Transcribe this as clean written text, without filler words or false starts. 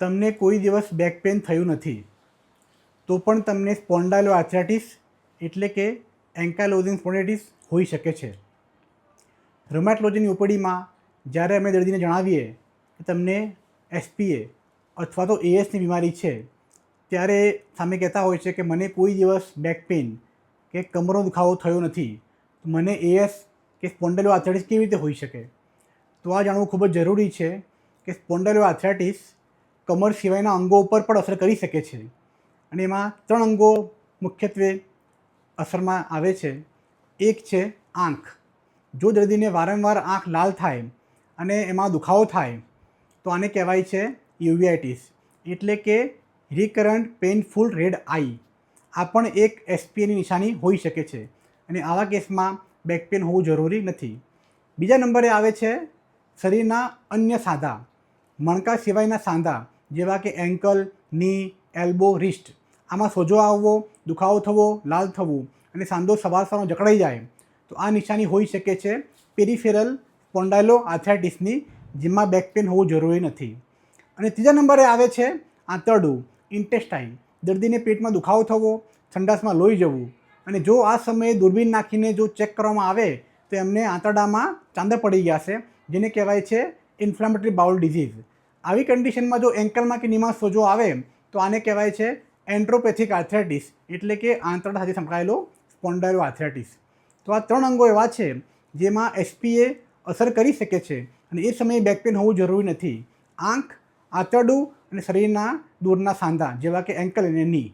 તમને કોઈ દિવસ બેક પેન થયું નથી તો પણ તમને સ્પોન્ડાયલો આર્થરાઇટિસ એટલે કે એન્કાલોઝિંગ સ્પોન્ડિલાઇટિસ હોઈ શકે છે. રૂમેટોલોજીની ઓપીડીમાં જ્યારે અમે દર્દીને જણાવીએ કે તમને એસપીએ અથવા તો એએસની બીમારી છે ત્યારે સામે કહેતા હોય છે કે મને કોઈ દિવસ બેક પેઇન કે કમરનો દુખાવો થયો નથી, તો મને એએસ કે સ્પોન્ડાયલો આર્થરાઇટિસ કેવી રીતે હોઈ શકે? તો આ જાણવું ખૂબ જ જરૂરી છે કે સ્પોન્ડાયલો આર્થરાઇટિસ કમર સિવાયના અંગો ઉપર પણ અસર કરી શકે છે અને એમાં 3 અંગો મુખ્યત્વે અસરમાં આવે છે. એક છે આંખ. જો દર્દીને વારંવાર આંખ લાલ થાય અને એમાં દુખાવો થાય તો આને કહેવાય છે યુવિઆઇટિસ એટલે કે રિકરન્ટ પેઇનફુલ રેડ આઈ. આ પણ એક એસપીએની નિશાની હોઈ શકે છે અને આવા કેસમાં બેક પેન હોવું જરૂરી નથી. બીજા નંબરે આવે છે શરીરના અન્ય સાંધા, મણકા સિવાયના સાંધા જેવા કે એન્કલ, ની, એલ્બો, રિસ્ટ. આમાં સોજો આવવો, દુખાવો થવો, લાલ થવું અને સાંધો સવારનો જકડાઈ જાય તો આ નિશાની હોઈ શકે છે પેરિફેરલ સ્પોન્ડાયલો આર્થરાઇટિસની, જેમાં બેક પેન હોવું જરૂરી નથી. અને ત્રીજા નંબરે આવે છે આંતરડું, ઇન્ટેસ્ટાઇન. દર્દીને પેટમાં દુખાવો થવો, સંડાસમાં લોહી જવું અને જો આ સમયે દૂરબીન નાખીને જો ચેક કરવામાં આવે તો એમને આંતરડામાં ચાંદા પડી ગયા છે, જેને કહેવાય છે ઇન્ફ્લામેટરી બાઉલ ડિઝીઝ. આવી કન્ડિશનમાં જો એન્કલમાં કે નીમાં સોજો આવે તો આને કહેવાય છે એન્ટ્રોપેથિક આર્થરાઇટિસ એટલે કે આંતરડા સાથે સંકળાયેલો સ્પોન્ડાયલો આર્થરાઇટિસ. તો આ 3 અંગો એવા છે જેમાં એસપીએ અસર કરી શકે છે અને એ સમયે બેક પેન હોવું જરૂરી નથી. આંખ, આંતરડું અને શરીરના દૂરના સાંધા જેવા કે એન્કલ અને ની.